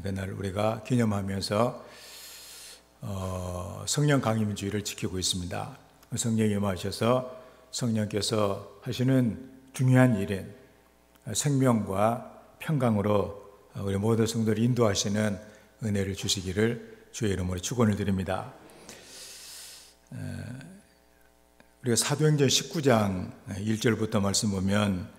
그날 우리가 기념하면서 성령 강림주의를 지키고 있습니다. 성령이 임하셔서 성령께서 하시는 중요한 일인 생명과 평강으로 우리 모든 성도를 인도하시는 은혜를 주시기를 주의 이름으로 축원을 드립니다. 우리가 사도행전 19장 1절부터 말씀 보면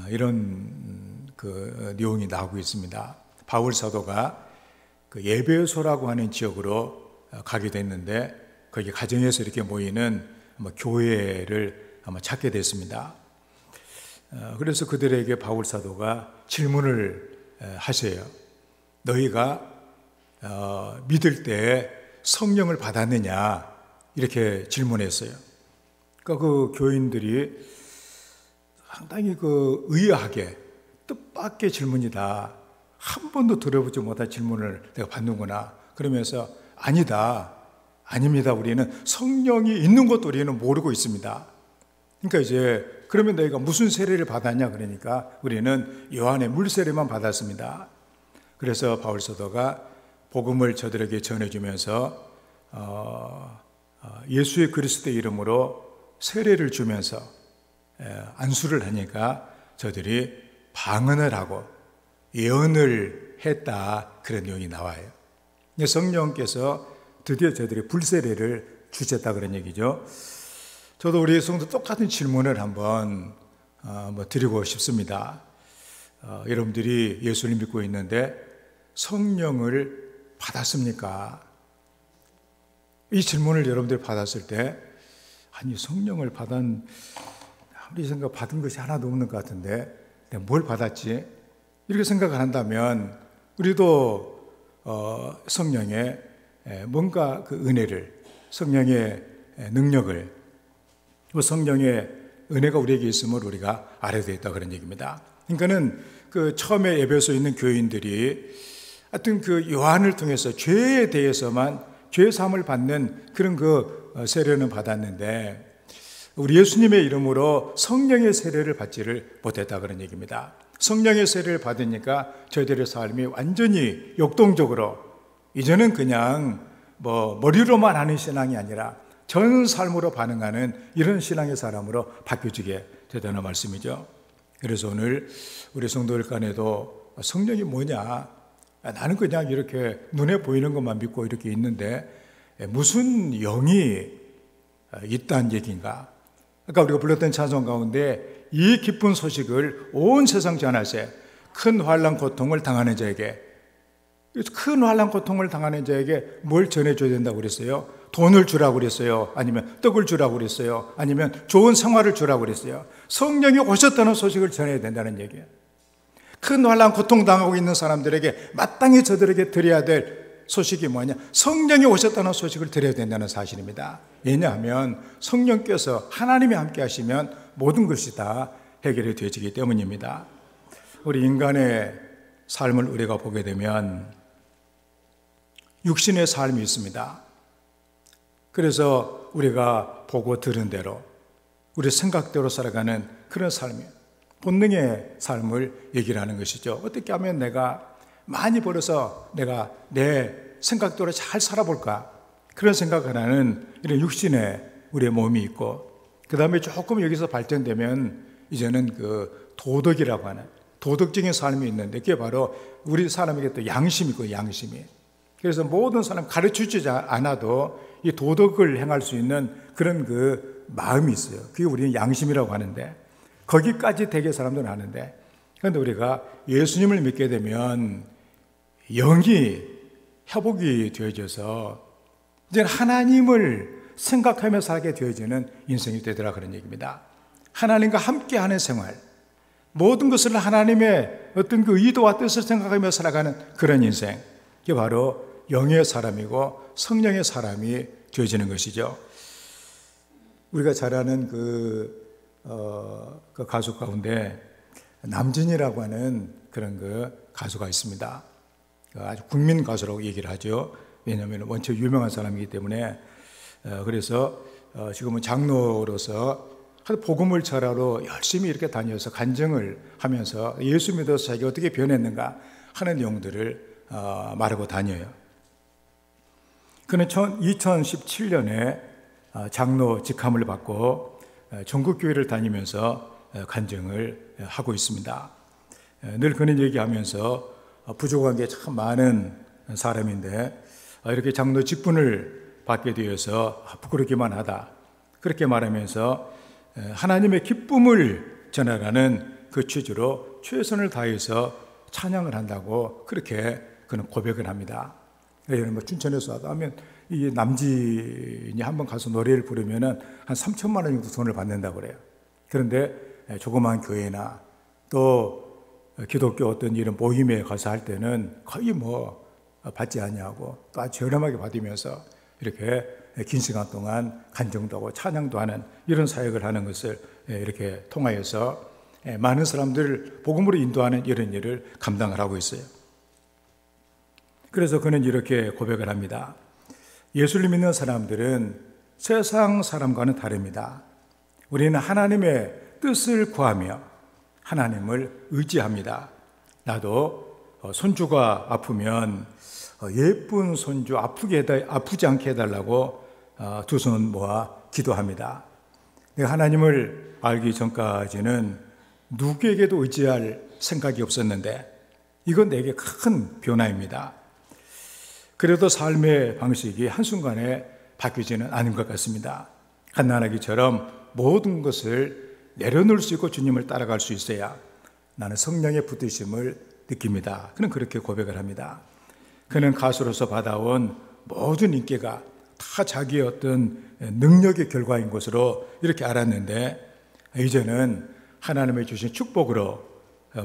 이런 그 내용이 나오고 있습니다. 바울 사도가 그 예배소라고 하는 지역으로 가게 됐는데 거기 가정에서 이렇게 모이는 교회를 아마 찾게 됐습니다. 그래서 그들에게 바울 사도가 질문을 하세요. 너희가 믿을 때 성령을 받았느냐? 이렇게 질문했어요. 그러니까 그 교인들이 상당히 의아하게 뜻밖의 질문이다. 한 번도 들어보지 못한 질문을 내가 받는구나. 그러면서 아닙니다. 우리는 성령이 있는 것도 우리는 모르고 있습니다. 그러니까 이제 그러면 너희가 무슨 세례를 받았냐? 그러니까 우리는 요한의 물 세례만 받았습니다. 그래서 바울 사도가 복음을 저들에게 전해주면서 예수의 그리스도의 이름으로 세례를 주면서 안수를 하니까 저들이 방언을 하고 예언을 했다. 그런 내용이 나와요. 성령께서 드디어 저들이 불세례를 주셨다 그런 얘기죠. 저도 우리 성도 똑같은 질문을 한번 드리고 싶습니다. 여러분들이 예수를 믿고 있는데 성령을 받았습니까? 이 질문을 여러분들이 받았을 때 성령을 아무리 생각 받은 것이 하나도 없는 것 같은데 내가 뭘 받았지? 이렇게 생각을 한다면 우리도 성령의 뭔가 그 은혜를, 성령의 능력을, 성령의 은혜가 우리에게 있음을 우리가 알아야 되겠다 그런 얘기입니다. 그러니까는 그 처음에 에베소에 있는 교인들이 하여튼 그 요한을 통해서 죄에 대해서만 죄 사함을 받는 그런 그 세례는 받았는데 우리 예수님의 이름으로 성령의 세례를 받지를 못했다 그런 얘기입니다. 성령의 세례를 받으니까 저희들의 삶이 완전히 역동적으로 이제는 그냥 머리로만 하는 신앙이 아니라 전 삶으로 반응하는 이런 신앙의 사람으로 바뀌어지게 되다는 말씀이죠. 그래서 오늘 우리 성도들 간에도 성령이 뭐냐? 나는 그냥 이렇게 눈에 보이는 것만 믿고 이렇게 있는데 무슨 영이 있다는 얘기인가? 아까 우리가 불렀던 찬송 가운데 이 기쁜 소식을 온 세상 전하세 큰 환난 고통을 당하는 자에게 뭘 전해줘야 된다고 그랬어요? 돈을 주라고 그랬어요? 아니면 떡을 주라고 그랬어요? 아니면 좋은 생활을 주라고 그랬어요? 성령이 오셨다는 소식을 전해야 된다는 얘기예요. 큰 환난 고통 당하고 있는 사람들에게 마땅히 저들에게 드려야 될 소식이 뭐냐? 성령이 오셨다는 소식을 드려야 된다는 사실입니다. 왜냐하면 성령께서 하나님이 함께 하시면 모든 것이 다 해결이 되어지기 때문입니다. 우리 인간의 삶을 우리가 보게 되면 육신의 삶이 있습니다. 그래서 우리가 보고 들은 대로 우리 생각대로 살아가는 그런 삶이에요. 본능의 삶을 얘기를 하는 것이죠. 어떻게 하면 내가 많이 벌어서 내가 내 생각대로 잘 살아볼까? 그런 생각을 하는 이런 육신의 우리의 몸이 있고, 그 다음에 조금 여기서 발전되면 이제는 그 도덕이라고 하는 도덕적인 삶이 있는데 그게 바로 우리 사람에게 또 양심이 있고 양심이. 그래서 모든 사람 가르쳐주지 않아도 이 도덕을 행할 수 있는 그런 그 마음이 있어요. 그게 우리는 양심이라고 하는데 거기까지 되게 사람들은 아는데, 그런데 우리가 예수님을 믿게 되면 영이 회복이 되어져서 이제 하나님을 생각하며 살게 되어지는 인생이 되더라 그런 얘기입니다. 하나님과 함께하는 생활, 모든 것을 하나님의 어떤 그 의도와 뜻을 생각하며 살아가는 그런 인생, 이게 바로 영의 사람이고 성령의 사람이 되어지는 것이죠. 우리가 잘 아는 그 가수 가운데 남진이라고 하는 그런 그 가수가 있습니다. 아주 국민 가수라고 얘기를 하죠. 왜냐하면 원체 유명한 사람이기 때문에. 그래서 지금은 장로로서 복음을 전하러 열심히 이렇게 다녀서 간증을 하면서 예수 믿어서 자기가 어떻게 변했는가 하는 내용들을 말하고 다녀요. 그는 2017년에 장로 직함을 받고 전국교회를 다니면서 간증을 하고 있습니다. 늘 그는 얘기하면서 부족한 게 참 많은 사람인데 이렇게 장로 직분을 받게 되어서 부끄럽기만 하다, 그렇게 말하면서 하나님의 기쁨을 전하라는 그 취지로 최선을 다해서 찬양을 한다고 그렇게 그는 고백을 합니다. 예를 뭐 춘천에서 하다 하면 이 남진이 한번 가서 노래를 부르면은 한 3천만 원 정도 돈을 받는다고 그래요. 그런데 조그마한 교회나 또 기독교 어떤 이런 모임에 가서 할 때는 거의 뭐 받지 않냐고 또 아주 저렴하게 받으면서 이렇게 긴 시간 동안 간증도 하고 찬양도 하는 이런 사역을 하는 것을 이렇게 통하여서 많은 사람들을 복음으로 인도하는 이런 일을 감당을 하고 있어요. 그래서 그는 이렇게 고백을 합니다. 예수를 믿는 사람들은 세상 사람과는 다릅니다. 우리는 하나님의 뜻을 구하며 하나님을 의지합니다. 나도 손주가 아프면 예쁜 손주 아프지 않게 해달라고 두 손 모아 기도합니다. 내가 하나님을 알기 전까지는 누구에게도 의지할 생각이 없었는데 이건 내게 큰 변화입니다. 그래도 삶의 방식이 한순간에 바뀌지는 않은 것 같습니다. 갓난아기처럼 모든 것을 내려놓을 수 있고 주님을 따라갈 수 있어야 나는 성령의 붙드심을 느낍니다. 그는 그렇게 고백을 합니다. 그는 가수로서 받아온 모든 인기가 다 자기의 어떤 능력의 결과인 것으로 이렇게 알았는데 이제는 하나님의 주신 축복으로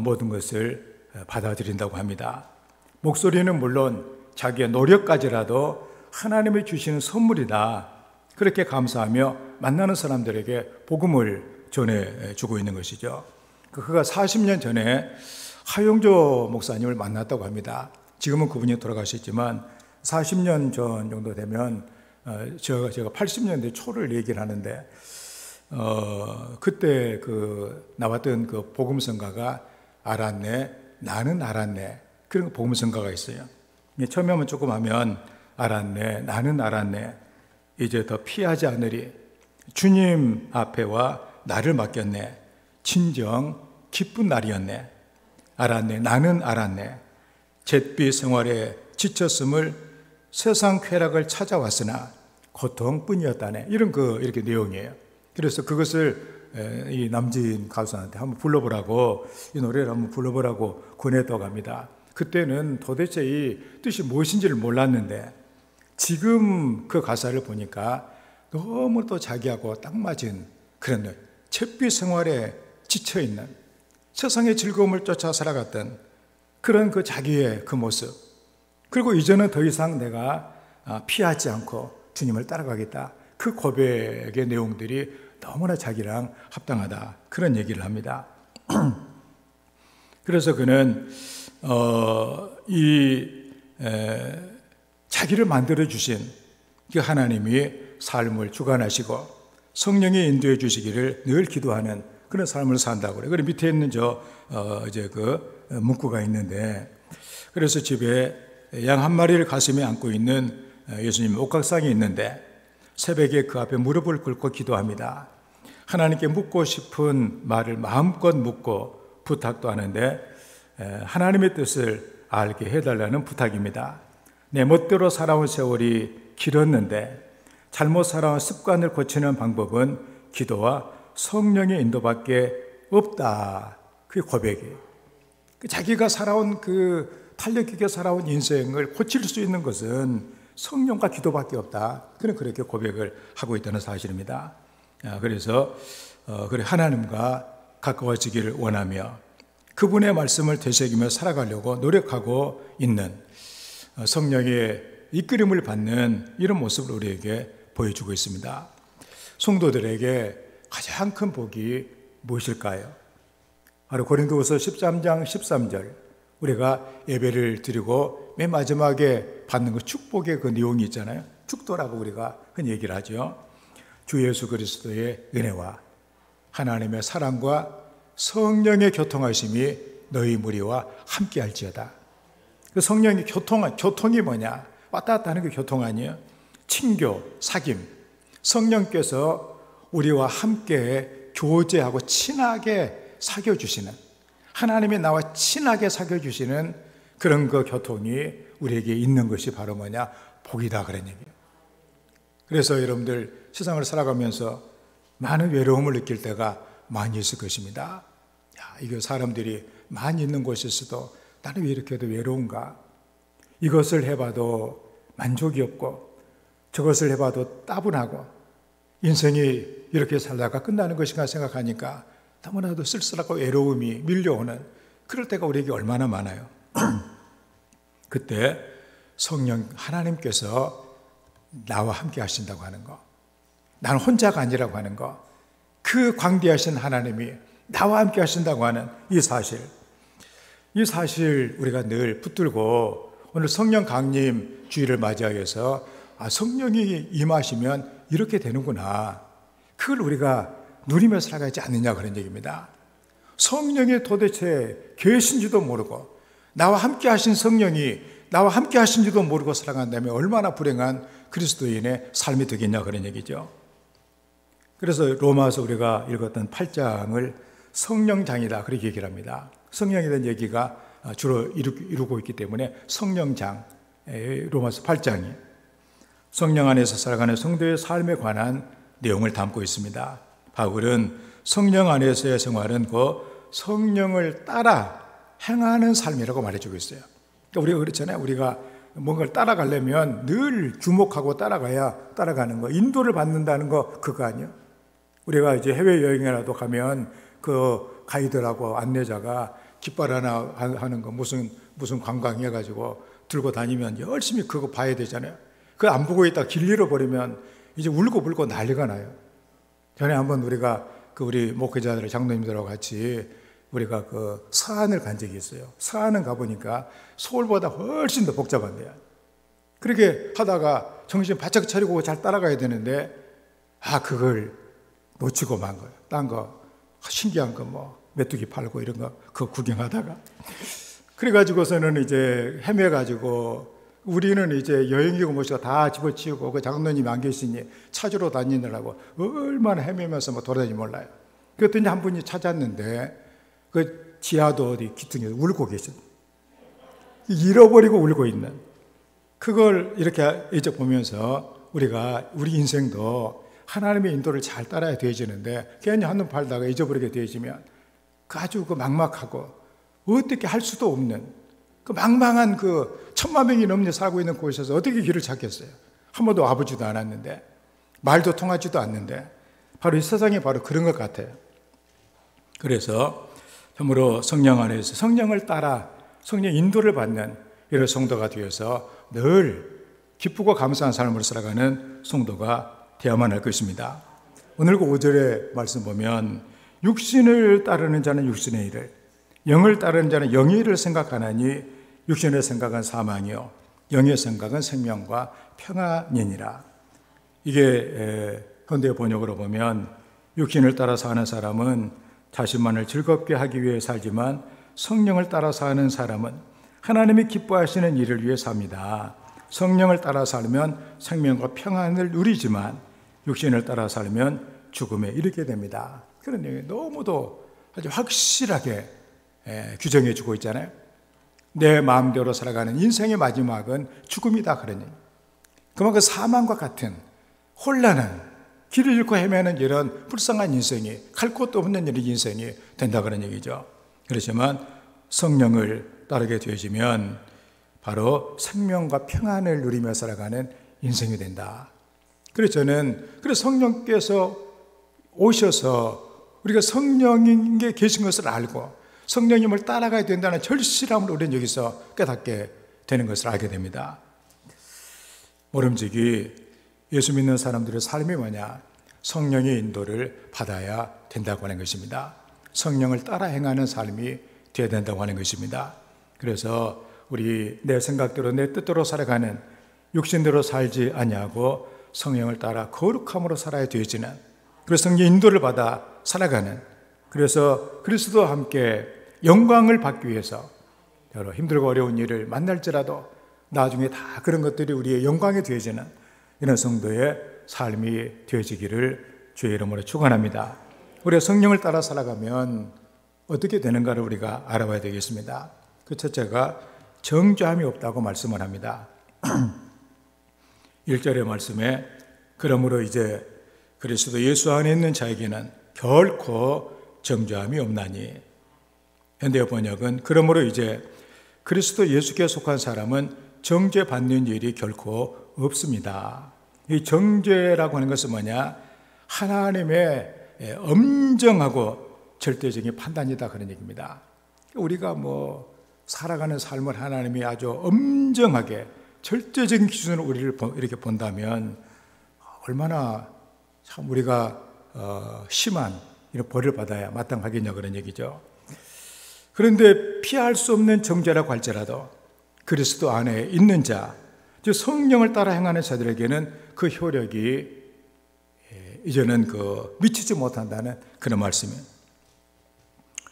모든 것을 받아들인다고 합니다. 목소리는 물론 자기의 노력까지라도 하나님이 주시는 선물이다, 그렇게 감사하며 만나는 사람들에게 복음을 전해주고 있는 것이죠. 그가 40년 전에 하용조 목사님을 만났다고 합니다. 지금은 그분이 돌아가셨지만 40년 전 정도 되면 제가 80년대 초를 얘기를 하는데 그때 그 나왔던 그 복음성가가 알았네, 나는 알았네, 그런 복음성가가 있어요. 처음에 하면 조금 하면 알았네, 나는 알았네, 이제 더 피하지 않으리, 주님 앞에와 나를 맡겼네, 친정 기쁜 날이었네, 알았네, 나는 알았네, 잿빛 생활에 지쳤음을 세상 쾌락을 찾아왔으나 고통뿐이었다네, 이렇게 내용이에요. 그래서 그것을 이 남진 가수한테 한번 불러보라고, 이 노래를 한번 불러보라고 권했다고 합니다. 그때는 도대체 이 뜻이 무엇인지를 몰랐는데 지금 그 가사를 보니까 너무 또 자기하고 딱 맞은 그런 잿빛 생활에 지쳐있는, 세상의 즐거움을 쫓아 살아갔던 그런 그 자기의 그 모습, 그리고 이제는 더 이상 내가 피하지 않고 주님을 따라가겠다, 그 고백의 내용들이 너무나 자기랑 합당하다, 그런 얘기를 합니다. 그래서 그는 자기를 만들어 주신 그 하나님이 삶을 주관하시고 성령이 인도해 주시기를 늘 기도하는 그런 삶을 산다고 그래요. 그리고 밑에 있는 그 문구가 있는데, 그래서 집에 양 한 마리를 가슴에 안고 있는 예수님 옥각상이 있는데 새벽에 그 앞에 무릎을 꿇고 기도합니다. 하나님께 묻고 싶은 말을 마음껏 묻고 부탁도 하는데 하나님의 뜻을 알게 해달라는 부탁입니다. 내 멋대로 살아온 세월이 길었는데 잘못 살아온 습관을 고치는 방법은 기도와 성령의 인도밖에 없다, 그게 고백이에요. 자기가 살아온 그 탄력 있게 살아온 인생을 고칠 수 있는 것은 성령과 기도밖에 없다, 그는 그렇게 고백을 하고 있다는 사실입니다. 그래서 그래 하나님과 가까워지기를 원하며 그분의 말씀을 되새기며 살아가려고 노력하고 있는 성령의 이끌림을 받는 이런 모습을 우리에게 보여주고 있습니다. 성도들에게 가장 큰 복이 무엇일까요? 바로 고린도후서 13장 13절, 우리가 예배를 드리고 맨 마지막에 받는 그 축복의 그 내용이 있잖아요. 축도라고 우리가 흔히 얘기를 하죠. 주 예수 그리스도의 은혜와 하나님의 사랑과 성령의 교통하심이 너희 무리와 함께 할지어다. 그 성령의 교통이 뭐냐? 왔다 갔다 하는 게 교통 아니에요? 친교, 사귐. 성령께서 우리와 함께 교제하고 친하게 사귀어주시는, 하나님이 나와 친하게 사귀어주시는 그런 그 교통이 우리에게 있는 것이 바로 뭐냐? 복이다, 그런 얘기예요. 그래서 여러분들 세상을 살아가면서 많은 외로움을 느낄 때가 많이 있을 것입니다. 이거 사람들이 많이 있는 곳에서도 나는 왜 이렇게도 외로운가? 이것을 해봐도 만족이 없고 저것을 해봐도 따분하고 인생이 이렇게 살다가 끝나는 것인가 생각하니까 너무나도 쓸쓸하고 외로움이 밀려오는 그럴 때가 우리에게 얼마나 많아요. 그때 성령 하나님께서 나와 함께 하신다고 하는 거, 나는 혼자가 아니라고 하는 거, 그 광대하신 하나님이 나와 함께 하신다고 하는 이 사실 우리가 늘 붙들고 오늘 성령 강림 주일을 맞이하여서 성령이 임하시면 이렇게 되는구나, 그걸 우리가 누리며 살아가지 않느냐, 그런 얘기입니다. 성령이 도대체 계신지도 모르고 나와 함께 하신 성령이 나와 함께 하신지도 모르고 살아간다면 얼마나 불행한 그리스도인의 삶이 되겠냐, 그런 얘기죠. 그래서 로마서 우리가 읽었던 8장을 성령장이다, 그렇게 얘기를 합니다. 성령에 대한 얘기가 주로 이루고 있기 때문에 성령장, 로마서 8장이 성령 안에서 살아가는 성도의 삶에 관한 내용을 담고 있습니다. 바울은 성령 안에서의 생활은 그 성령을 따라 행하는 삶이라고 말해주고 있어요. 그러니까 우리가 그렇잖아요. 우리가 뭔가를 따라가려면 늘 주목하고 따라가는 거, 인도를 받는다는 거, 그거 아니에요? 우리가 이제 해외여행이라도 가면 그 가이드라고 안내자가 깃발 하나 하는 거 무슨 관광 해가지고 들고 다니면 열심히 그거 봐야 되잖아요. 그거 안 보고 있다가 길 잃어버리면 이제 울고 난리가 나요. 전에 한번 우리가 우리 목회자들, 장로님들하고 같이 우리가 그 서안을 간 적이 있어요. 서안은 가보니까 서울보다 훨씬 더 복잡한데요. 그렇게 하다가 정신 바짝 차리고 잘 따라가야 되는데 그걸 놓치고 만 거예요. 딴 거 신기한 거 뭐 메뚜기 팔고 이런 거 그거 구경하다가 그래가지고서는 이제 헤매가지고 우리는 이제 여행이고 뭐시고 다 집어치우고 그 장로님이 안 계시니 찾으러 다니느라고 얼마나 헤매면서 뭐 돌아다니지 몰라요. 그랬더니 한 분이 찾았는데 그 지하도 어디 기둥에서 울고 계신, 잃어버리고 울고 있는, 그걸 이렇게 이제 보면서 우리 인생도 하나님의 인도를 잘 따라야 되어지는데 괜히 한눈 팔다가 잊어버리게 되어지면 아주 막막하고 어떻게 할 수도 없는 그 망망한 그 1000만 명이 넘게 살고 있는 곳에서 어떻게 길을 찾겠어요? 한 번도 와보지도 않았는데 말도 통하지도 않는데 바로 이 세상이 바로 그런 것 같아요. 그래서 참으로 성령 안에서 성령을 따라 성령 인도를 받는 이런 성도가 되어서 늘 기쁘고 감사한 삶을 살아가는 성도가 되어야만 할 것입니다. 오늘 그 5절의 말씀 보면 육신을 따르는 자는 육신의 일을, 영을 따르는 자는 영의 일을 생각하나니 육신의 생각은 사망이요 영의 생각은 생명과 평안이니라. 이게 현대 번역으로 보면 육신을 따라 사는 사람은 자신만을 즐겁게 하기 위해 살지만 성령을 따라 사는 사람은 하나님이 기뻐하시는 일을 위해 삽니다. 성령을 따라 살면 생명과 평안을 누리지만 육신을 따라 살면 죽음에 이르게 됩니다. 그런 내용이 너무도 아주 확실하게 규정해 주고 있잖아요. 내 마음대로 살아가는 인생의 마지막은 죽음이다, 그러니 그만큼 사망과 같은 혼란한 길을 잃고 헤매는 이런 불쌍한 인생이, 갈 곳도 없는 이런 인생이 된다, 그런 얘기죠. 그렇지만 성령을 따르게 되어지면 바로 생명과 평안을 누리며 살아가는 인생이 된다. 그래서 성령께서 오셔서 우리가 성령님께 계신 것을 알고 성령님을 따라가야 된다는 절실함을 우리는 여기서 깨닫게 되는 것을 알게 됩니다. 모름지기 예수 믿는 사람들의 삶이 뭐냐? 성령의 인도를 받아야 된다고 하는 것입니다. 성령을 따라 행하는 삶이 되어야 된다고 하는 것입니다. 그래서 우리 내 생각대로 내 뜻대로 살아가는, 육신대로 살지 아니하고 성령을 따라 거룩함으로 살아야 되어지는, 그래서 성령의 인도를 받아 살아가는, 그래서 그리스도와 함께 영광을 받기 위해서 여러 힘들고 어려운 일을 만날지라도 나중에 다 그런 것들이 우리의 영광이 되어지는 이런 성도의 삶이 되어지기를 주의 이름으로 축원합니다. 우리가 성령을 따라 살아가면 어떻게 되는가를 우리가 알아봐야 되겠습니다. 그 첫째가 정죄함이 없다고 말씀을 합니다. 1절의 말씀에 그러므로 이제 그리스도 예수 안에 있는 자에게는 결코 정죄함이 없나니, 현대어 번역은 그러므로 이제 그리스도 예수께 속한 사람은 정죄받는 일이 결코 없습니다. 이 정죄라고 하는 것은 뭐냐? 하나님의 엄정하고 절대적인 판단이다, 그런 얘기입니다. 우리가 살아가는 삶을 하나님이 아주 엄정하게 절대적인 기준으로 우리를 이렇게 본다면 얼마나 참 우리가 심한 이런 벌을 받아야 마땅하겠냐, 그런 얘기죠. 그런데 피할 수 없는 정죄라고 할지라도 그리스도 안에 있는 자, 즉 성령을 따라 행하는 자들에게는 그 효력이 이제는 미치지 못한다는 그런 말씀이에요.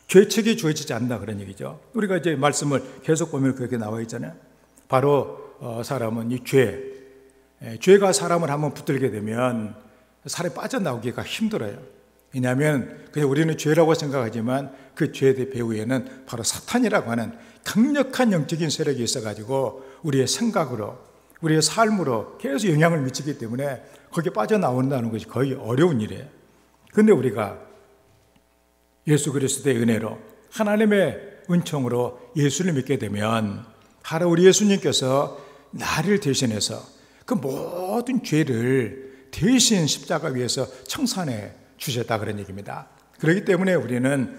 죄책이 주어지지 않는다, 그런 얘기죠. 우리가 이제 말씀을 계속 보면 그렇게 나와 있잖아요. 바로 사람은 이 죄가 사람을 한번 붙들게 되면 사람이 빠져나오기가 힘들어요. 왜냐하면 그냥 우리는 죄라고 생각하지만 그 죄의 배후에는 바로 사탄이라고 하는 강력한 영적인 세력이 있어가지고 우리의 생각으로, 우리의 삶으로 계속 영향을 미치기 때문에 거기에 빠져나온다는 것이 거의 어려운 일이에요. 그런데 우리가 예수 그리스도의 은혜로, 하나님의 은총으로 예수를 믿게 되면 바로 우리 예수님께서 나를 대신해서 그 모든 죄를 대신 십자가 위에서 청산해 주셨다, 그런 얘기입니다. 그렇기 때문에 우리는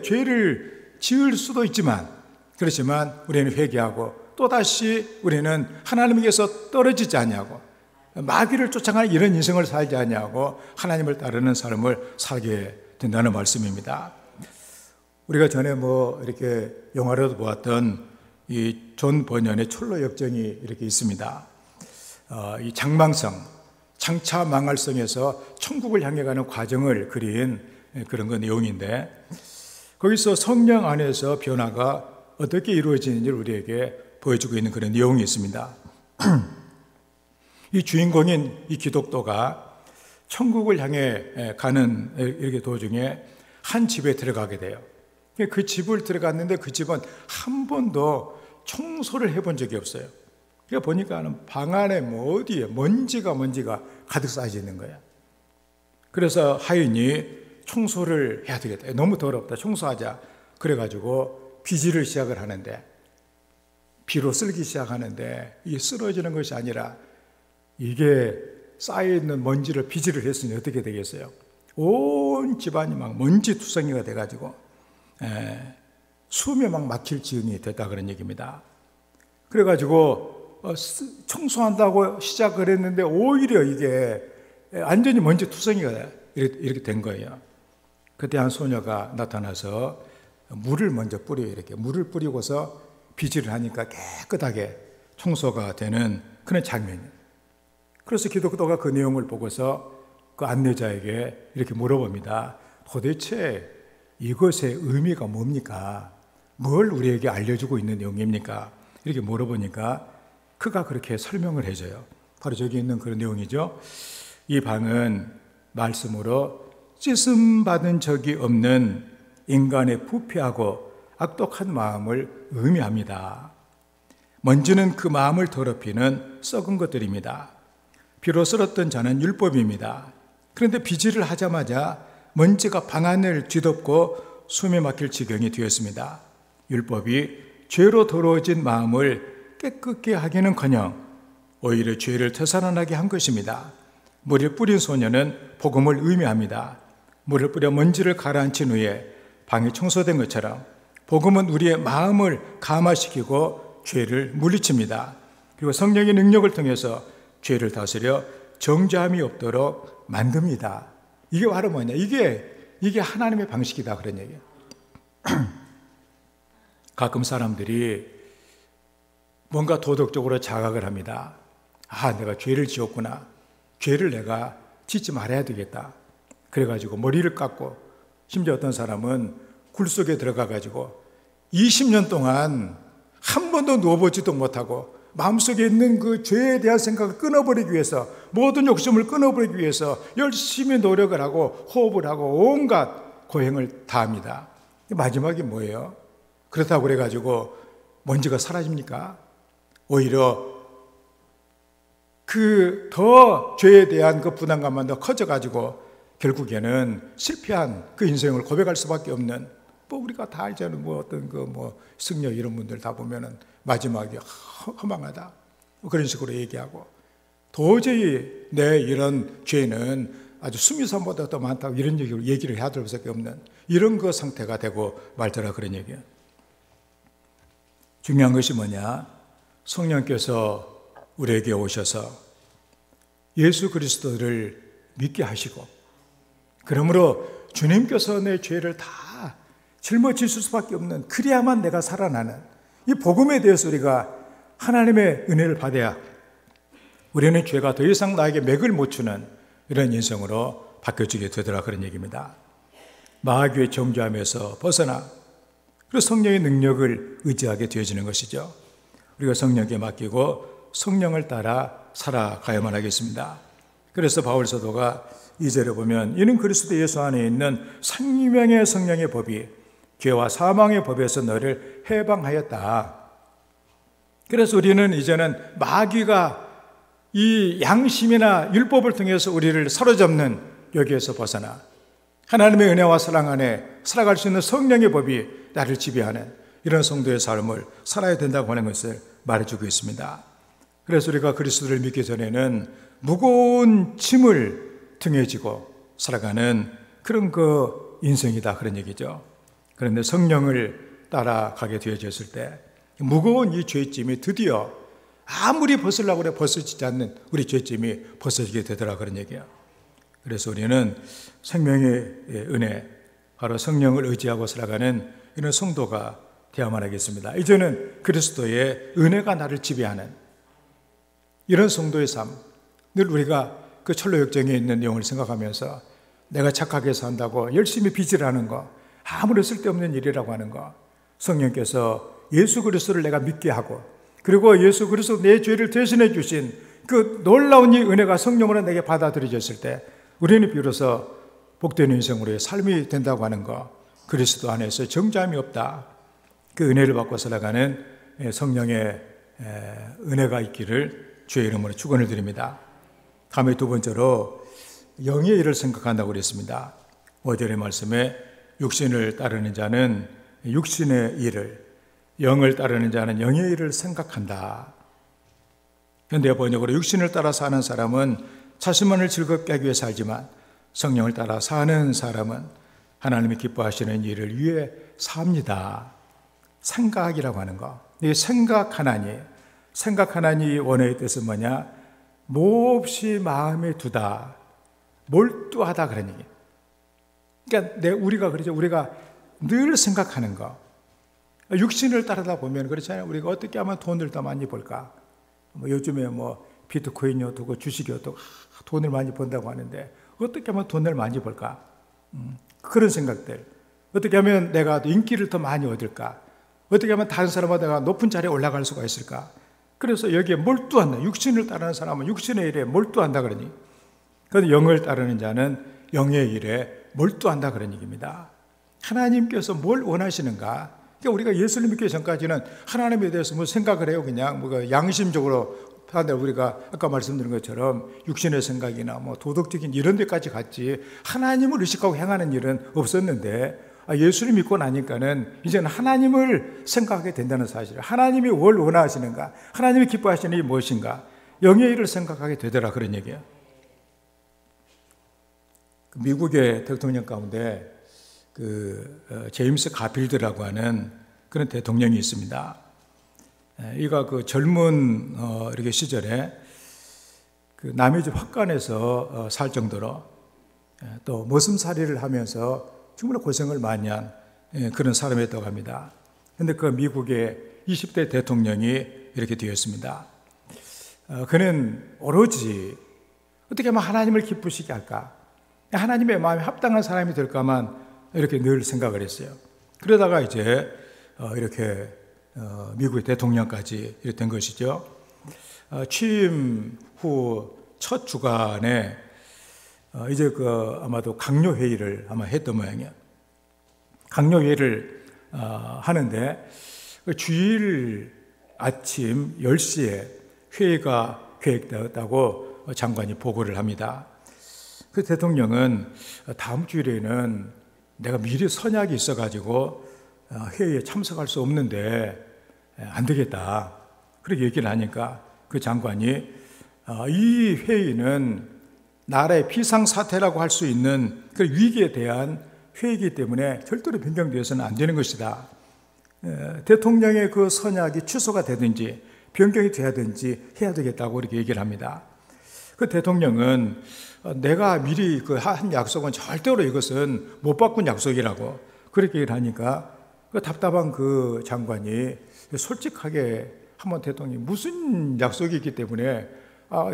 죄를 지을 수도 있지만, 그렇지만 우리는 회개하고 또다시 우리는 하나님께서 떨어지지 않냐고, 마귀를 쫓아가는 이런 인생을 살지 않냐고 하나님을 따르는 삶을 살게 된다는 말씀입니다. 우리가 전에 이렇게 영화로도 보았던 이 존 버년의 철로 역정이 이렇게 있습니다. 이 장차 망할성에서 천국을 향해 가는 과정을 그린 그런 내용인데, 거기서 성령 안에서 변화가 어떻게 이루어지는지를 우리에게 보여주고 있는 그런 내용이 있습니다. 이 주인공인 이 기독도가 천국을 향해 가는 이렇게 도중에 한 집에 들어가게 돼요. 그 집을 들어갔는데 그 집은 한 번도 청소를 해본 적이 없어요. 그러니까 보니까 방 안에 어디에 먼지가 가득 쌓여져 있는 거야. 그래서 하인이 청소를 해야 되겠다, 너무 더럽다, 청소하자. 그래가지고 비지를 시작을 하는데, 비로 쓸기 시작하는데 이게 쓰러지는 것이 아니라 이게 쌓여있는 먼지를 비지를 했으니 어떻게 되겠어요? 온 집안이 막 먼지투성이가 돼가지고 숨이 막 막힐 지경이 됐다, 그런 얘기입니다. 그래가지고 청소한다고 시작을 했는데 오히려 이게 완전히 먼지투성이가 이렇게 된 거예요. 그때 한 소녀가 나타나서 물을 먼저 뿌려요. 이렇게 물을 뿌리고서 비지를 하니까 깨끗하게 청소가 되는 그런 장면이에요. 그래서 기독교가 그 내용을 보고서 그 안내자에게 이렇게 물어봅니다. 도대체 이것의 의미가 뭡니까? 뭘 우리에게 알려주고 있는 내용입니까? 이렇게 물어보니까 그가 그렇게 설명을 해줘요. 바로 저기 있는 그런 내용이죠. 이 방은 말씀으로 찢음받은 적이 없는 인간의 부패하고 악독한 마음을 의미합니다. 먼지는 그 마음을 더럽히는 썩은 것들입니다. 비로 쓸었던 자는 율법입니다. 그런데 비지를 하자마자 먼지가 방 안을 뒤덮고 숨이 막힐 지경이 되었습니다. 율법이 죄로 더러워진 마음을 깨끗게 하기는커녕 오히려 죄를 되살아나게 한 것입니다. 물을 뿌린 소녀는 복음을 의미합니다. 물을 뿌려 먼지를 가라앉힌 후에 방이 청소된 것처럼 복음은 우리의 마음을 감화시키고 죄를 물리칩니다. 그리고 성령의 능력을 통해서 죄를 다스려 정죄함이 없도록 만듭니다. 이게 바로 뭐냐? 이게 하나님의 방식이다, 그런 얘기예요. 가끔 사람들이 뭔가 도덕적으로 자각을 합니다. 내가 죄를 지었구나. 죄를 내가 짓지 말아야 되겠다. 그래가지고 머리를 깎고, 심지어 어떤 사람은 굴 속에 들어가가지고 20년 동안 한 번도 누워보지도 못하고 마음속에 있는 그 죄에 대한 생각을 끊어버리기 위해서, 모든 욕심을 끊어버리기 위해서 열심히 노력을 하고 호흡을 하고 온갖 고행을 다합니다. 마지막이 뭐예요? 그렇다고 그래가지고 먼지가 사라집니까? 오히려 그 더 죄에 대한 그 부담감만 더 커져가지고 결국에는 실패한 그 인생을 고백할 수밖에 없는, 뭐 우리가 다 알잖아요. 뭐 어떤 그 뭐 승려 이런 분들 다 보면은 마지막에 허망하다 그런 식으로 얘기하고, 도저히 내 이런 죄는 아주 수미산보다 더 많다고 이런 얘기를 해야 될 수밖에 없는 이런 그 상태가 되고 말더라, 그런 얘기예요. 중요한 것이 뭐냐? 성령께서 우리에게 오셔서 예수 그리스도를 믿게 하시고, 그러므로 주님께서 내 죄를 다 짊어지실 수밖에 없는, 그래야만 내가 살아나는 이 복음에 대해서 우리가 하나님의 은혜를 받아야 우리는 죄가 더 이상 나에게 맥을 못 추는 이런 인생으로 바뀌어지게 되더라, 그런 얘기입니다. 마귀의 정죄함에서 벗어나 그래서 성령의 능력을 의지하게 되어지는 것이죠. 우리가 성령께 맡기고 성령을 따라 살아가야만 하겠습니다. 그래서 바울 사도가 2절에 보면, 이는 그리스도 예수 안에 있는 생명의 성령의 법이 죄와 사망의 법에서 너를 해방하였다. 그래서 우리는 이제는 마귀가 이 양심이나 율법을 통해서 우리를 사로잡는 여기에서 벗어나 하나님의 은혜와 사랑 안에 살아갈 수 있는 성령의 법이 나를 지배하는 이런 성도의 삶을 살아야 된다고 하는 것을 말해주고 있습니다. 그래서 우리가 그리스도를 믿기 전에는 무거운 짐을 등에 지고 살아가는 그런 그 인생이다, 그런 얘기죠. 그런데 성령을 따라가게 되어졌을 때 무거운 이 죄짐이 드디어 아무리 벗으려고 그래 벗어지지 않는 우리 죄짐이 벗어지게 되더라, 그런 얘기야. 그래서 우리는 생명의 은혜, 바로 성령을 의지하고 살아가는 이런 성도가 되어야만 하겠습니다. 이제는 그리스도의 은혜가 나를 지배하는 이런 성도의 삶, 늘 우리가 그 철로 역정에 있는 내용을 생각하면서 내가 착하게 산다고 열심히 빚을 하는 거, 아무런 쓸데없는 일이라고 하는 거, 성령께서 예수 그리스도를 내가 믿게 하고, 그리고 예수 그리스도 내 죄를 대신해 주신 그 놀라운 이 은혜가 성령으로 내게 받아들여졌을 때 우리는 비로소 복된 인생으로의 삶이 된다고 하는 거, 그리스도 안에서 정죄함이 없다, 그 은혜를 받고 살아가는 성령의 은혜가 있기를 주의 이름으로 축원을 드립니다. 다음에 두 번째로 영의 일을 생각한다고 그랬습니다. 5절의 말씀에 육신을 따르는 자는 육신의 일을, 영을 따르는 자는 영의 일을 생각한다. 현대 번역으로 육신을 따라 사는 사람은 자신만을 즐겁게 하기 위해 살지만 성령을 따라 사는 사람은 하나님이 기뻐하시는 일을 위해 삽니다. 생각이라고 하는 거, 이 생각하나니, 생각하나니 원어의 뜻은 뭐냐? 몹시 마음에 두다, 몰두하다, 그런 얘기. 그러니까 우리가 그러죠. 우리가 늘 생각하는 거. 육신을 따르다 보면 그렇잖아요. 우리가 어떻게 하면 돈을 더 많이 벌까? 뭐 요즘에 뭐 비트코인이 어떻고 주식이 어떻고 돈을 많이 번다고 하는데 어떻게 하면 돈을 많이 벌까? 그런 생각들. 어떻게 하면 내가 인기를 더 많이 얻을까? 어떻게 하면 다른 사람보다 높은 자리에 올라갈 수가 있을까? 그래서 여기에 몰두한다. 육신을 따르는 사람은 육신의 일에 몰두한다, 그러니. 그런데 영을 따르는 자는 영의 일에 몰두한다, 그런 얘기입니다. 하나님께서 뭘 원하시는가? 그러니까 우리가 예수를 믿기 전까지는 하나님에 대해서 뭐 생각을 해요. 그냥 뭐 양심적으로 하는데, 우리가 아까 말씀드린 것처럼 육신의 생각이나 뭐 도덕적인 이런 데까지 갔지 하나님을 의식하고 행하는 일은 없었는데, 예수를 믿고 나니까는 이제는 하나님을 생각하게 된다는 사실을, 하나님이 뭘 원하시는가, 하나님이 기뻐하시는 일이 무엇인가, 영의 일을 생각하게 되더라, 그런 얘기예요. 미국의 대통령 가운데 제임스 가필드라고 하는 그런 대통령이 있습니다. 이가 그 젊은 이렇게 시절에 그 남의 집 확간에서 살 정도로 또 머슴살이를 하면서 정말 고생을 많이 한 그런 사람이었다고 합니다. 그런데 그 미국의 20대 대통령이 이렇게 되었습니다. 그는 오로지 어떻게 하면 하나님을 기쁘시게 할까, 하나님의 마음에 합당한 사람이 될까만 이렇게 늘 생각을 했어요. 그러다가 이제 이렇게 미국의 대통령까지 이렇게 된 것이죠. 취임 후 첫 주간에 이제 아마도 강요 회의를 아마 했던 모양이에요. 강요 회의를 하는데 주일 아침 10시에 회의가 계획되었다고 장관이 보고를 합니다. 그 대통령은 다음 주일에는 내가 미리 선약이 있어가지고 회의에 참석할 수 없는데 안 되겠다. 그렇게 얘기를 하니까 그 장관이 이 회의는 나라의 비상사태라고 할 수 있는 그 위기에 대한 회의이기 때문에 절대로 변경되어서는 안 되는 것이다. 대통령의 그 선약이 취소가 되든지 변경이 돼야든지 해야 되겠다고 이렇게 얘기를 합니다. 그 대통령은 내가 미리 한 약속은 절대로 이것은 못 바꾼 약속이라고 그렇게 얘기를 하니까 그 답답한 그 장관이 솔직하게 한번 대통령이 무슨 약속이 있기 때문에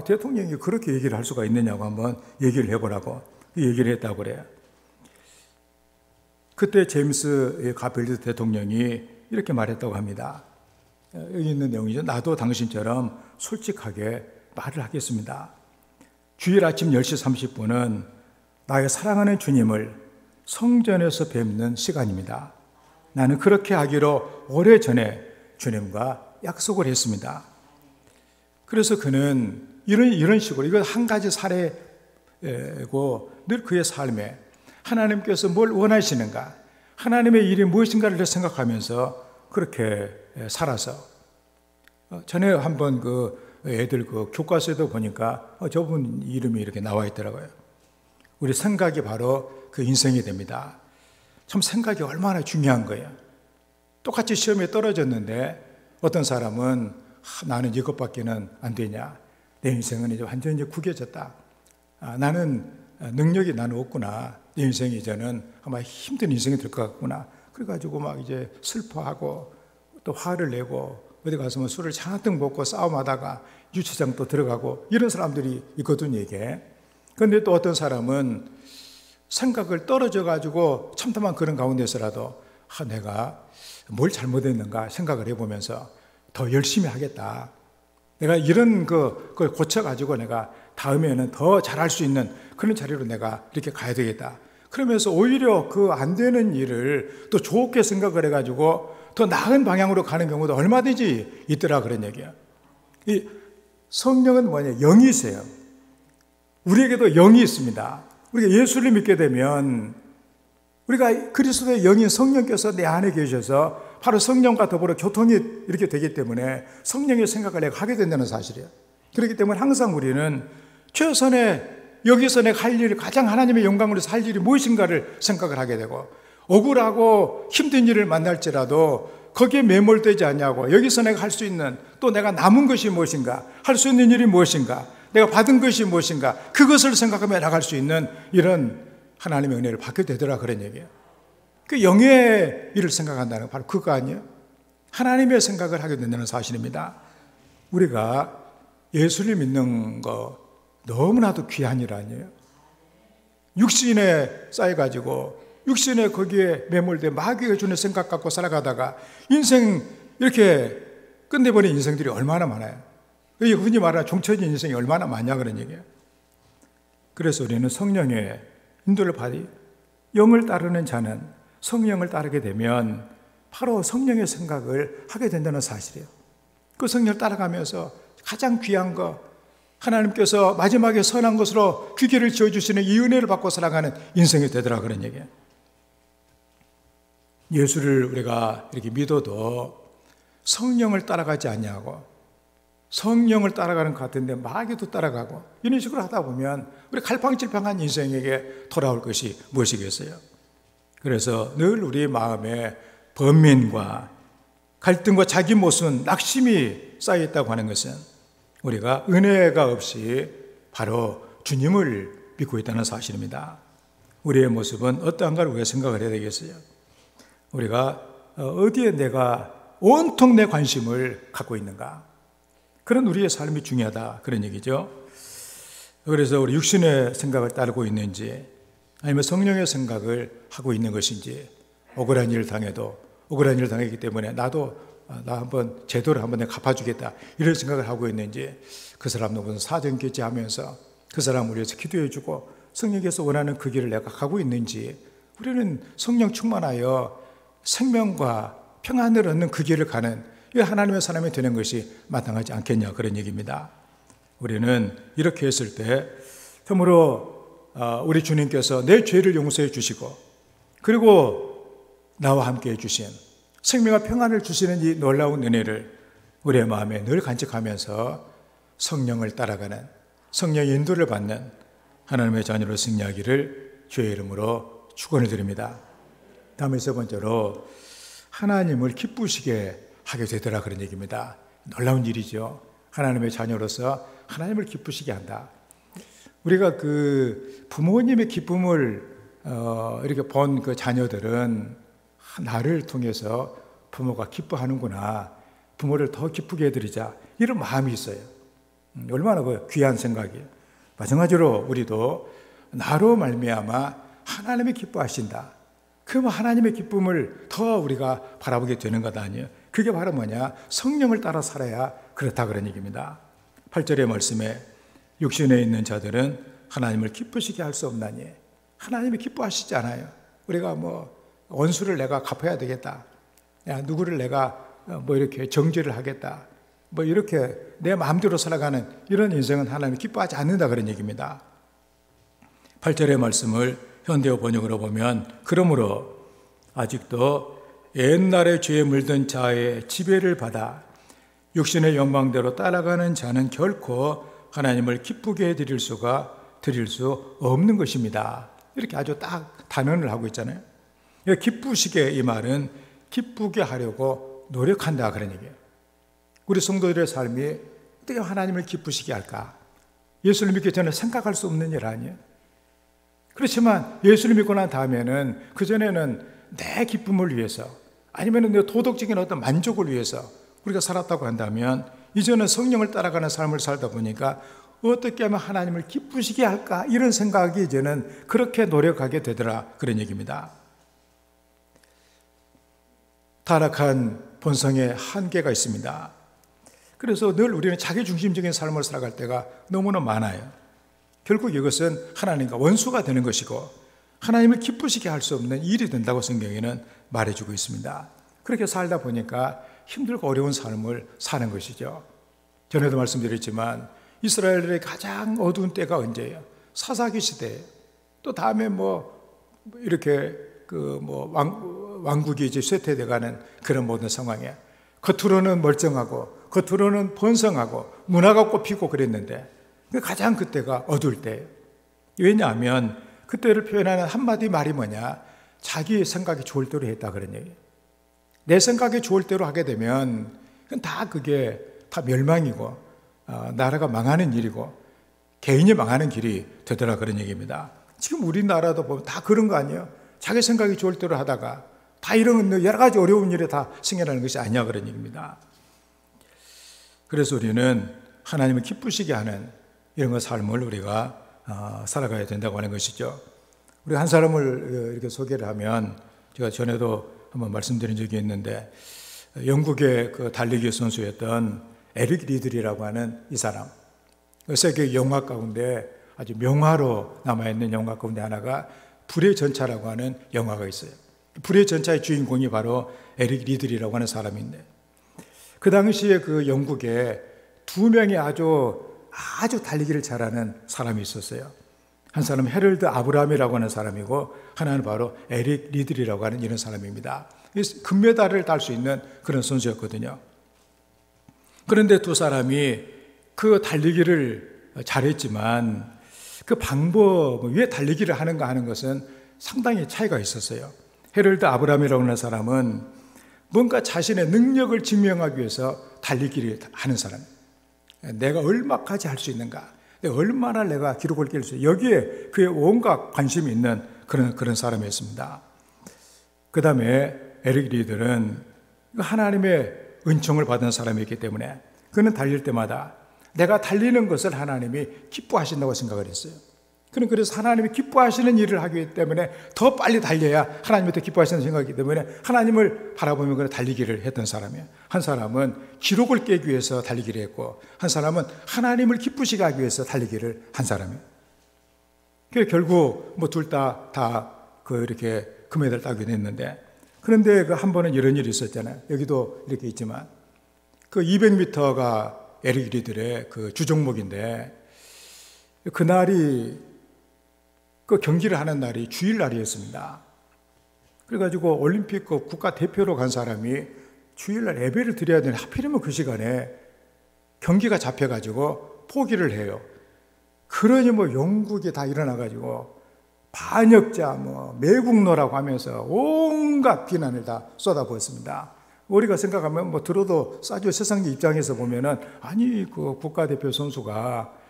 대통령이 그렇게 얘기를 할 수가 있느냐고 한번 얘기를 해보라고 얘기를 했다고 그래요. 그때 제임스 가필드 대통령이 이렇게 말했다고 합니다. 여기 있는 내용이죠. 나도 당신처럼 솔직하게 말을 하겠습니다. 주일 아침 10시 30분은 나의 사랑하는 주님을 성전에서 뵙는 시간입니다. 나는 그렇게 하기로 오래전에 주님과 약속을 했습니다. 그래서 그는 이런 식으로, 이거 한 가지 사례고 늘 그의 삶에 하나님께서 뭘 원하시는가, 하나님의 일이 무엇인가를 생각하면서 그렇게 살아서 전에 한번 애들 교과서에도 보니까 저분 이름이 이렇게 나와 있더라고요. 우리 생각이 바로 그 인생이 됩니다. 참 생각이 얼마나 중요한 거예요. 똑같이 시험에 떨어졌는데 어떤 사람은 나는 이것밖에는 안 되냐, 내 인생은 이제 완전히 구겨졌다, 나는 능력이 나는 없구나, 내 인생이 이제는 아마 힘든 인생이 될 것 같구나, 그래가지고 막 이제 슬퍼하고 또 화를 내고 어디 가서 술을 잔뜩 먹고 싸움하다가 유치장 또 들어가고 이런 사람들이 있거든요, 이게. 그런데 또 어떤 사람은 생각을 떨어져가지고 참담한 그런 가운데서라도 내가 뭘 잘못했는가 생각을 해보면서 더 열심히 하겠다, 내가 이런 그걸 고쳐가지고 내가 다음에는 더 잘할 수 있는 그런 자리로 내가 이렇게 가야 되겠다, 그러면서 오히려 그 안 되는 일을 또 좋게 생각을 해가지고 더 나은 방향으로 가는 경우도 얼마든지 있더라, 그런 얘기야. 이 성령은 뭐냐, 영이세요. 우리에게도 영이 있습니다. 우리가 예수를 믿게 되면 우리가 그리스도의 영인 성령께서 내 안에 계셔서 바로 성령과 더불어 교통이 이렇게 되기 때문에 성령의 생각을 내가 하게 된다는 사실이에요. 그렇기 때문에 항상 우리는 최선의 여기서 내가 할 일, 가장 하나님의 영광으로 살 일이 무엇인가를 생각을 하게 되고, 억울하고 힘든 일을 만날지라도 거기에 매몰되지 않냐고, 여기서 내가 할 수 있는, 또 내가 남은 것이 무엇인가, 할 수 있는 일이 무엇인가, 내가 받은 것이 무엇인가, 그것을 생각하며 나갈 수 있는 이런 하나님의 은혜를 받게 되더라, 그런 얘기예요. 그 영의 일을 생각한다는 건 바로 그거 아니에요? 하나님의 생각을 하게 된다는 사실입니다. 우리가 예수를 믿는 거 너무나도 귀한 일 아니에요? 육신에 쌓여가지고 육신에 거기에 매몰돼 마귀가 주는 생각 갖고 살아가다가 인생 이렇게 끝내버린 인생들이 얼마나 많아요. 흔히 말하는 종쳐진 인생이 얼마나 많냐, 그런 얘기예요. 그래서 우리는 성령의 인도를 받이, 영을 따르는 자는 성령을 따르게 되면 바로 성령의 생각을 하게 된다는 사실이에요. 그 성령을 따라가면서 가장 귀한 거, 하나님께서 마지막에 선한 것으로 귀계를 지어주시는 이 은혜를 받고 살아가는 인생이 되더라, 그런 얘기예요. 예수를 우리가 이렇게 믿어도 성령을 따라가지 않냐고, 성령을 따라가는 것 같은데 마귀도 따라가고, 이런 식으로 하다 보면 우리 갈팡질팡한 인생에게 돌아올 것이 무엇이겠어요? 그래서 늘 우리 마음에 번민과 갈등과 자기 모순, 낙심이 쌓여있다고 하는 것은 우리가 은혜가 없이 바로 주님을 믿고 있다는 사실입니다. 우리의 모습은 어떠한가를 우리가 생각을 해야 되겠어요? 우리가 어디에 내가 온통 내 관심을 갖고 있는가? 그런 우리의 삶이 중요하다, 그런 얘기죠. 그래서 우리 육신의 생각을 따르고 있는지, 아니면 성령의 생각을 하고 있는 것인지, 억울한 일을 당해도 억울한 일을 당했기 때문에 나 한번 제도를 한번 내가 갚아주겠다 이런 생각을 하고 있는지, 그 사람도 무슨 사정결제하면서 그 사람을 위해서 기도해주고 성령께서 원하는 그 길을 내가 가고 있는지, 우리는 성령 충만하여 생명과 평안을 얻는 그 길을 가는 이 하나님의 사람이 되는 것이 마땅하지 않겠냐, 그런 얘기입니다. 우리는 이렇게 했을 때 참으로 우리 주님께서 내 죄를 용서해 주시고, 그리고 나와 함께 해주신 생명과 평안을 주시는 이 놀라운 은혜를 우리의 마음에 늘 간직하면서 성령을 따라가는, 성령의 인도를 받는 하나님의 자녀로 승리하기를 주의 이름으로 축원을 드립니다. 다음에 세 번째로 하나님을 기쁘시게 하게 되더라, 그런 얘기입니다. 놀라운 일이죠. 하나님의 자녀로서 하나님을 기쁘시게 한다. 우리가 그 부모님의 기쁨을 이렇게 본 그 자녀들은 나를 통해서 부모가 기뻐하는구나, 부모를 더 기쁘게 해드리자, 이런 마음이 있어요. 얼마나 그 귀한 생각이에요. 마찬가지로 우리도 나로 말미암아 하나님이 기뻐하신다, 그럼 하나님의 기쁨을 더 우리가 바라보게 되는 것 아니에요. 그게 바로 뭐냐? 성령을 따라 살아야 그렇다, 그런 얘기입니다. 8절의 말씀에 육신에 있는 자들은 하나님을 기쁘시게 할 수 없나니, 하나님이 기뻐하시지 않아요. 우리가 원수를 내가 갚아야 되겠다, 누구를 내가 이렇게 정죄를 하겠다, 이렇게 내 마음대로 살아가는 이런 인생은 하나님이 기뻐하지 않는다, 그런 얘기입니다. 8절의 말씀을 현대어 번역으로 보면, 그러므로 아직도 옛날에 죄에 물든 자의 지배를 받아 육신의 영광대로 따라가는 자는 결코 하나님을 기쁘게 해드릴 수 없는 것입니다. 이렇게 아주 딱 단언을 하고 있잖아요. 기쁘시게, 이 말은 기쁘게 하려고 노력한다, 그런 얘기예요. 우리 성도들의 삶이 어떻게 하나님을 기쁘시게 할까? 예수를 믿기 전에 생각할 수 없는 일 아니에요. 그렇지만 예수를 믿고 난 다음에는, 그전에는 내 기쁨을 위해서, 아니면 내 도덕적인 어떤 만족을 위해서 우리가 살았다고 한다면, 이제는 성령을 따라가는 삶을 살다 보니까 어떻게 하면 하나님을 기쁘시게 할까, 이런 생각이 이제는 그렇게 노력하게 되더라, 그런 얘기입니다. 타락한 본성의 한계가 있습니다. 그래서 늘 우리는 자기중심적인 삶을 살아갈 때가 너무나 많아요. 결국 이것은 하나님과 원수가 되는 것이고 하나님을 기쁘시게 할 수 없는 일이 된다고 성경에는 말해주고 있습니다. 그렇게 살다 보니까 힘들고 어려운 삶을 사는 것이죠. 전에도 말씀드렸지만 이스라엘의 가장 어두운 때가 언제예요? 사사기 시대예요. 또 다음에 이렇게 왕국이 이제 쇠퇴돼가는 그런 모든 상황에, 겉으로는 멀쩡하고 겉으로는 번성하고 문화가 꽃피고 그랬는데 가장 그때가 어두울 때예요. 왜냐하면 그때를 표현하는 한마디 말이 뭐냐? 자기 생각이 좋을 대로 했다, 그런 얘기예요. 내 생각이 좋을 대로 하게 되면 그게 다 멸망이고 나라가 망하는 일이고 개인이 망하는 길이 되더라, 그런 얘기입니다. 지금 우리나라도 보면 다 그런 거 아니에요? 자기 생각이 좋을 대로 하다가 다 이런 여러 가지 어려운 일이 다 생겨나는 것이 아니야, 그런 얘기입니다. 그래서 우리는 하나님을 기쁘시게 하는 이런 삶을 우리가 살아가야 된다고 하는 것이죠. 우리 한 사람을 이렇게 소개를 하면, 제가 전에도 한번 말씀드린 적이 있는데, 영국의 그 달리기 선수였던 에릭 리들이라고 하는 이 사람, 세계 영화 가운데 아주 명화로 남아있는 영화 가운데 하나가 불의 전차라고 하는 영화가 있어요. 불의 전차의 주인공이 바로 에릭 리들이라고 하는 사람인데, 그 당시에 그 영국에 두 명의 아주 달리기를 잘하는 사람이 있었어요. 한 사람은 헤럴드 아브라함이라고 하는 사람이고, 하나는 바로 에릭 리들이라고 하는 이런 사람입니다. 금메달을 딸 수 있는 그런 선수였거든요. 그런데 두 사람이 그 달리기를 잘했지만 그 방법, 왜 달리기를 하는가 하는 것은 상당히 차이가 있었어요. 헤럴드 아브라함이라고 하는 사람은 뭔가 자신의 능력을 증명하기 위해서 달리기를 하는 사람, 내가 얼마까지 할 수 있는가, 얼마나 내가 기록을 깰 수 있는가, 여기에 그의 온갖 관심이 있는 그런 사람이었습니다. 그 다음에 에릭 리들은 하나님의 은총을 받은 사람이었기 때문에 그는 달릴 때마다 내가 달리는 것을 하나님이 기뻐하신다고 생각을 했어요. 그래서 하나님이 기뻐하시는 일을 하기 때문에 더 빨리 달려야 하나님이 더 기뻐하시는 생각이기 때문에 하나님을 바라보며 그냥 달리기를 했던 사람이에요. 한 사람은 기록을 깨기 위해서 달리기를 했고, 한 사람은 하나님을 기쁘시게 하기 위해서 달리기를 한 사람이에요. 그래서 결국 둘 다 이렇게 금메달 따게 됐는데, 그런데 그 한 번은 이런 일이 있었잖아요. 여기도 이렇게 있지만, 그 200m가 에릭 리들의 그 주종목인데, 그날이 그 경기를 하는 날이 주일날이었습니다. 그래가지고 올림픽 그 국가대표로 간 사람이 주일날 예배를 드려야 되는데 하필이면 그 시간에 경기가 잡혀가지고 포기를 해요. 그러니 영국이 다 일어나가지고 반역자, 매국노라고 하면서 온갖 비난을 다 쏟아부었습니다. 우리가 생각하면 들어도 싸죠. 세상 입장에서 보면은, 아니 그 국가대표 선수가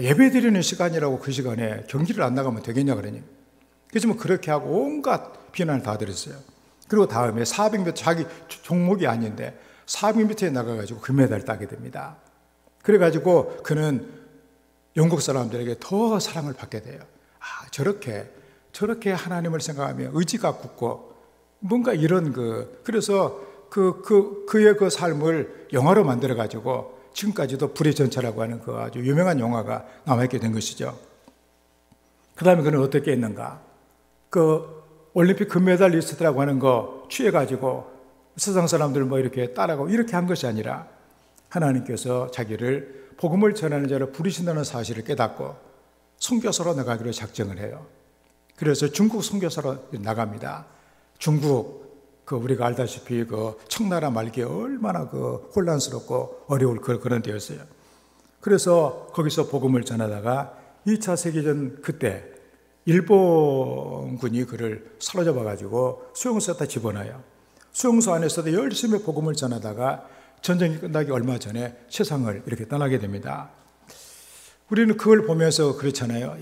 예배 드리는 시간이라고 그 시간에 경기를 안 나가면 되겠냐 그러니. 그래서 그렇게 하고 온갖 비난을 다 들었어요. 그리고 다음에 400m, 자기 종목이 아닌데 400m에 나가가지고 금메달을 따게 됩니다. 그래가지고 그는 영국 사람들에게 더 사랑을 받게 돼요. 저렇게 하나님을 생각하며 의지가 굳고 뭔가 이런 그래서 그의 그 삶을 영화로 만들어가지고 지금까지도 불의 전차라고 하는 그 아주 유명한 영화가 남아있게 된 것이죠. 그 다음에 그는 어떻게 했는가? 그 올림픽 금메달리스트라고 하는 거 취해가지고 세상 사람들 이렇게 따라가고 이렇게 한 것이 아니라 하나님께서 자기를 복음을 전하는 자로 부르신다는 사실을 깨닫고 선교사로 나가기로 작정을 해요. 그래서 중국 선교사로 나갑니다. 중국 우리가 알다시피 청나라 말기에 얼마나 혼란스럽고 어려울 그런 때였어요. 그래서 거기서 복음을 전하다가 2차 세계전 그때 일본군이 그를 사로잡아가지고 수용소에다 집어넣어요. 수용소 안에서도 열심히 복음을 전하다가 전쟁이 끝나기 얼마 전에 세상을 이렇게 떠나게 됩니다. 우리는 그걸 보면서 그렇잖아요.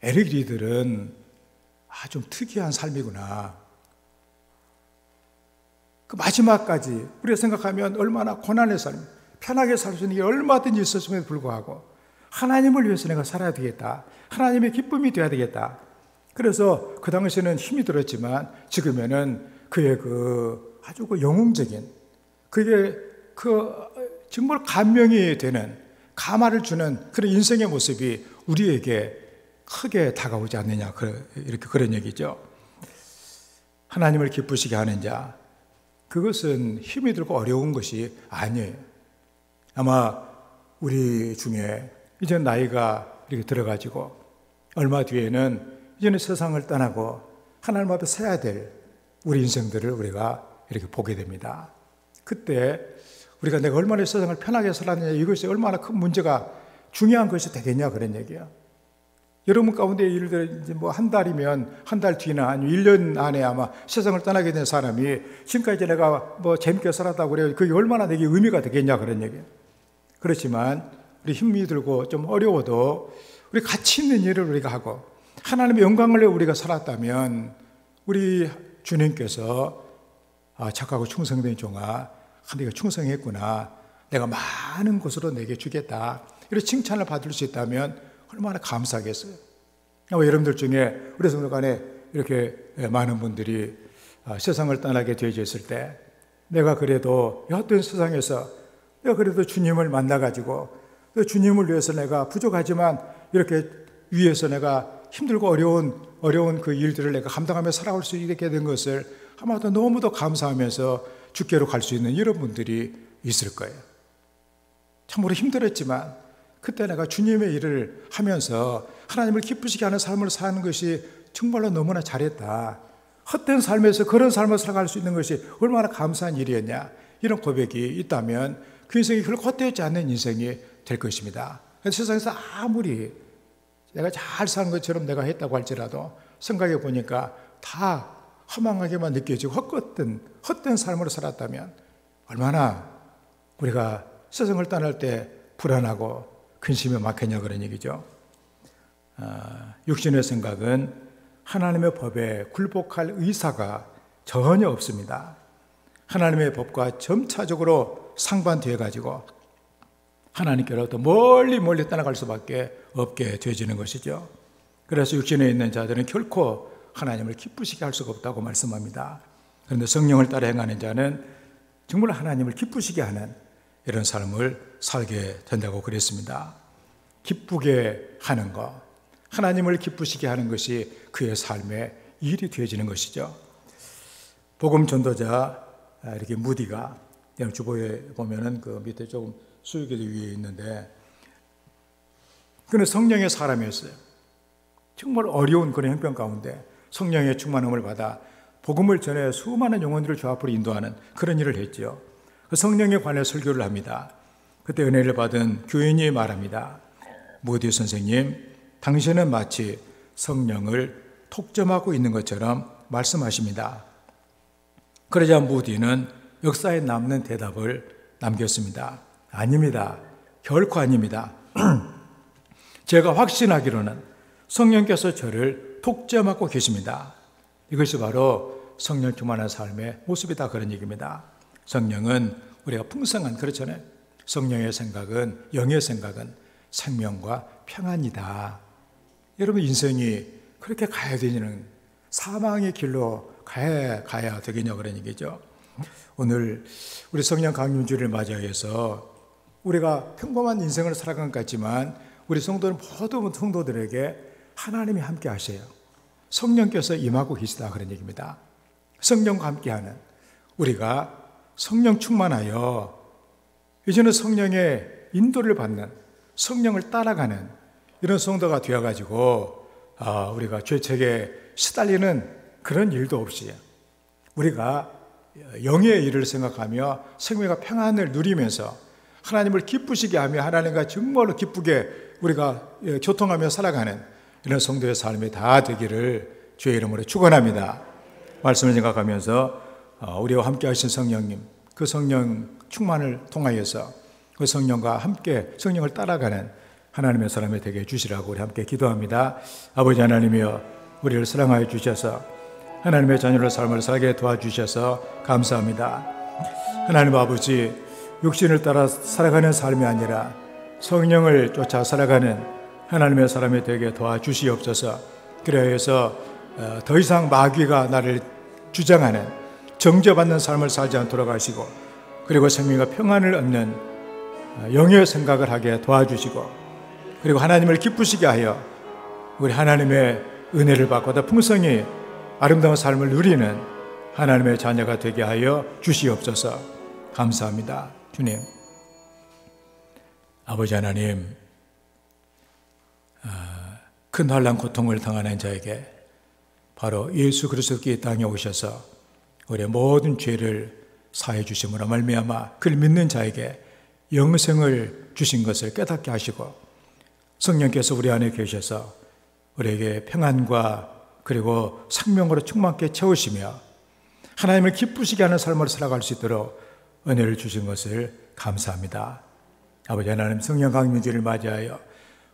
에릭 리들은 좀 특이한 삶이구나. 그 마지막까지 우리가 생각하면 얼마나 고난의 삶, 편하게 살 수 있는 게 얼마든지 있었음에도 불구하고 하나님을 위해서 내가 살아야 되겠다. 하나님의 기쁨이 되어야 되겠다. 그래서 그 당시에는 힘이 들었지만 지금에는 그의 아주 영웅적인, 그게 정말 감명이 되는, 감화를 주는 그런 인생의 모습이 우리에게 크게 다가오지 않느냐, 이렇게 그런 얘기죠. 하나님을 기쁘시게 하는 자, 그것은 힘이 들고 어려운 것이 아니에요. 아마 우리 중에 이제 나이가 이렇게 들어가지고 얼마 뒤에는 이제는 세상을 떠나고 하나님 앞에 서야 될 우리 인생들을 우리가 이렇게 보게 됩니다. 그때 우리가 내가 얼마나 세상을 편하게 살았느냐, 이것이 얼마나 큰 문제가 중요한 것이 되겠냐, 그런 얘기예요. 여러분 가운데 예를 들어 이제 한 달이면 한 달 뒤나 아니면 1년 안에 아마 세상을 떠나게 된 사람이 지금까지 내가 재밌게 살았다고 그래요. 그게 얼마나 내게 의미가 되겠냐, 그런 얘기예요. 그렇지만 우리 힘이 들고 좀 어려워도 우리 가치 있는 일을 우리가 하고 하나님의 영광을 위해 우리가 살았다면 우리 주님께서 착하고 충성된 종아, 네가 충성했구나, 내가 많은 것으로 내게 주겠다, 이런 칭찬을 받을 수 있다면 얼마나 감사하겠어요. 여러분들 중에 우리 성도 간에 이렇게 많은 분들이 세상을 떠나게 되어졌을 때 내가 그래도 어떤 세상에서 내가 그래도 주님을 만나가지고 주님을 위해서 내가 부족하지만 이렇게 위에서 내가 힘들고 어려운 그 일들을 내가 감당하며 살아올 수 있게 된 것을 아마도 너무도 감사하면서 주께로 갈 수 있는 이런 분들이 있을 거예요. 참으로 힘들었지만 그때 내가 주님의 일을 하면서 하나님을 기쁘시게 하는 삶을 사는 것이 정말로 너무나 잘했다. 헛된 삶에서 그런 삶을 살아갈 수 있는 것이 얼마나 감사한 일이었냐. 이런 고백이 있다면 그 인생이 결코 헛되지 않는 인생이 될 것입니다. 세상에서 아무리 내가 잘 사는 것처럼 내가 했다고 할지라도 생각해 보니까 다 허망하게만 느껴지고 헛된 삶으로 살았다면 얼마나 우리가 세상을 떠날 때 불안하고 근심에 막혔냐, 그런 얘기죠. 육신의 생각은 하나님의 법에 굴복할 의사가 전혀 없습니다. 하나님의 법과 점차적으로 상반되어 가지고 하나님께로부터 멀리 멀리 떠나갈 수밖에 없게 되어지는 것이죠. 그래서 육신에 있는 자들은 결코 하나님을 기쁘시게 할 수가 없다고 말씀합니다. 그런데 성령을 따라 행하는 자는 정말 하나님을 기쁘시게 하는 이런 삶을 살게 된다고 그랬습니다. 기쁘게 하는 것, 하나님을 기쁘시게 하는 것이 그의 삶의 일이 되어지는 것이죠. 복음 전도자 이렇게 무디가 주보에 보면은 그 밑에 조금 수익이 위에 있는데, 그는 성령의 사람이었어요. 정말 어려운 그런 형편 가운데 성령의 충만함을 받아 복음을 전해 수많은 영혼들을 주 앞으로 인도하는 그런 일을 했죠. 그 성령에 관해 설교를 합니다. 그때 은혜를 받은 교인이 말합니다. 무디 선생님, 당신은 마치 성령을 독점하고 있는 것처럼 말씀하십니다. 그러자 무디는 역사에 남는 대답을 남겼습니다. 아닙니다. 결코 아닙니다. 제가 확신하기로는 성령께서 저를 독점하고 계십니다. 이것이 바로 성령 충만한 삶의 모습이다, 그런 얘기입니다. 성령은 우리가 풍성한, 그렇잖아요. 성령의 생각은, 영의 생각은 생명과 평안이다. 여러분, 인생이 그렇게 가야 되는 사망의 길로 가야 되겠냐, 그런 얘기죠. 오늘 우리 성령 강림주를 맞이해서 우리가 평범한 인생을 살아간 것 같지만 우리 성도는 모든 성도들에게 하나님이 함께 하세요. 성령께서 임하고 계시다, 그런 얘기입니다. 성령과 함께하는, 우리가 성령 충만하여 이제는 성령의 인도를 받는, 성령을 따라가는 이런 성도가 되어가지고 우리가 죄책에 시달리는 그런 일도 없이 우리가 영의 일을 생각하며 생명과 평안을 누리면서 하나님을 기쁘시게 하며 하나님과 정말로 기쁘게 우리가 교통하며 살아가는 이런 성도의 삶이 다 되기를 주의 이름으로 축원합니다. 말씀을 생각하면서 우리와 함께 하신 성령님, 그 성령 충만을 통하여서 그 성령과 함께 성령을 따라가는 하나님의 사람이 되게 해주시라고 우리 함께 기도합니다. 아버지 하나님이여, 우리를 사랑하여 주셔서 하나님의 자녀의 삶을 살게 도와주셔서 감사합니다. 하나님 아버지, 육신을 따라 살아가는 삶이 아니라 성령을 쫓아 살아가는 하나님의 사람이 되게 도와주시옵소서. 그래서 더 이상 마귀가 나를 주장하는, 정죄받는 삶을 살지 않도록 하시고, 그리고 생명과 평안을 얻는 영의 생각을 하게 도와주시고, 그리고 하나님을 기쁘시게 하여 우리 하나님의 은혜를 받고 더 풍성히 아름다운 삶을 누리는 하나님의 자녀가 되게 하여 주시옵소서. 감사합니다. 주님, 아버지 하나님, 큰 환난 고통을 당하는 자에게 바로 예수 그리스도께 이 땅에 오셔서 우리의 모든 죄를 사해 주심으로 말미암아 그를 믿는 자에게 영생을 주신 것을 깨닫게 하시고, 성령께서 우리 안에 계셔서 우리에게 평안과 그리고 생명으로 충만케 채우시며 하나님을 기쁘시게 하는 삶을 살아갈 수 있도록 은혜를 주신 것을 감사합니다. 아버지 하나님, 성령 강림주를 맞이하여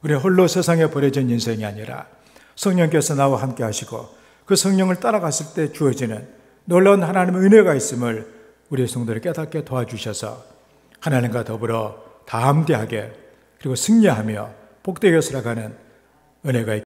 우리 홀로 세상에 버려진 인생이 아니라 성령께서 나와 함께 하시고 그 성령을 따라갔을 때 주어지는 놀라운 하나님의 은혜가 있음을 우리 성도를 깨닫게 도와주셔서 하나님과 더불어 담대하게 그리고 승리하며 복되게 살아가는 은혜가